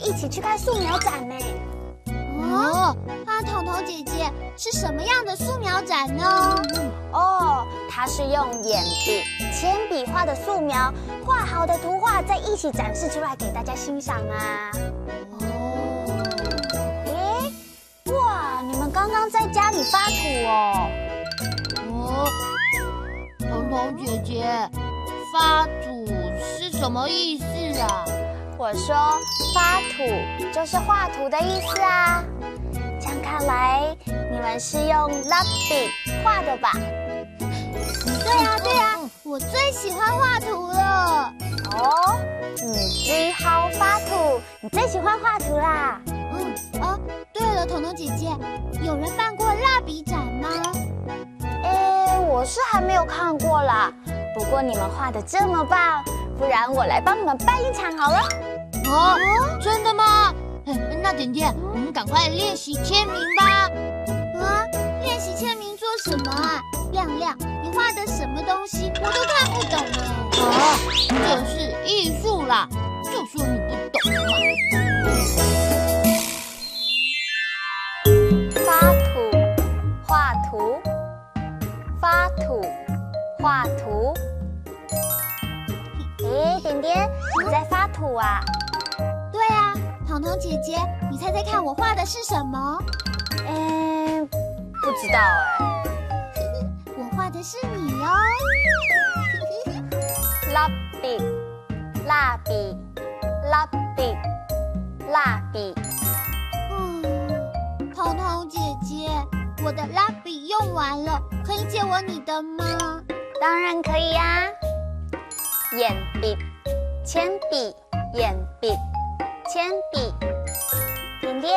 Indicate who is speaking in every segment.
Speaker 1: 一起去看素描展呢。
Speaker 2: 彤彤姐姐，是什么样的素描展呢？
Speaker 1: 它是用眼笔、铅笔画的素描，画好的图画再一起展示出来给大家欣赏啊。哇，你们刚刚在家里发图哦。
Speaker 2: 彤彤姐姐，发图是什么意思啊？
Speaker 1: 我说发图就是画图的意思啊。这样看来，你们是用蜡笔画的吧？
Speaker 2: 对啊，我最喜欢画图了。
Speaker 1: 你最好画图，你最喜欢画图啦。
Speaker 2: 对了，彤彤姐姐，有人办过蜡笔展吗？
Speaker 1: 我是还没有看过啦。不过你们画的这么棒，不然我来帮你们办一场好了。
Speaker 2: 真的吗？那点点，我们赶快练习签名吧。练习签名做什么啊？亮亮，你画的什么东西我都看不懂呢。这是艺术啦，就说你不懂嘛。
Speaker 1: 发图，画图，发图，画图。点点，你在发图啊？
Speaker 2: 对啊，彤彤姐姐，你猜猜看我画的是什么？
Speaker 1: 不知道
Speaker 2: 我画的是你哦。
Speaker 1: 蜡笔，蜡笔，蜡笔，蜡笔。
Speaker 2: 彤彤姐姐，我的蜡笔用完了，可以借我你的吗？
Speaker 1: 当然可以呀。眼笔，铅笔，眼笔，铅笔。点点，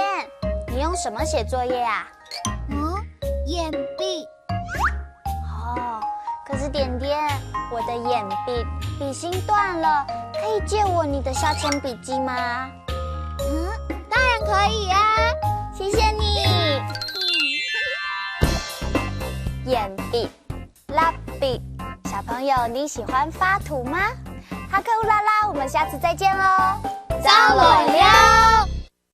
Speaker 1: 你用什么写作业啊？
Speaker 2: 眼笔。
Speaker 1: 可是点点，我的眼笔笔芯断了，可以借我你的削铅笔机吗？
Speaker 2: 当然可以啊，
Speaker 1: 谢谢你。眼笔，蜡笔，小朋友你喜欢发图吗？哈克乌拉拉，我们下次再见喽，
Speaker 2: 张罗了。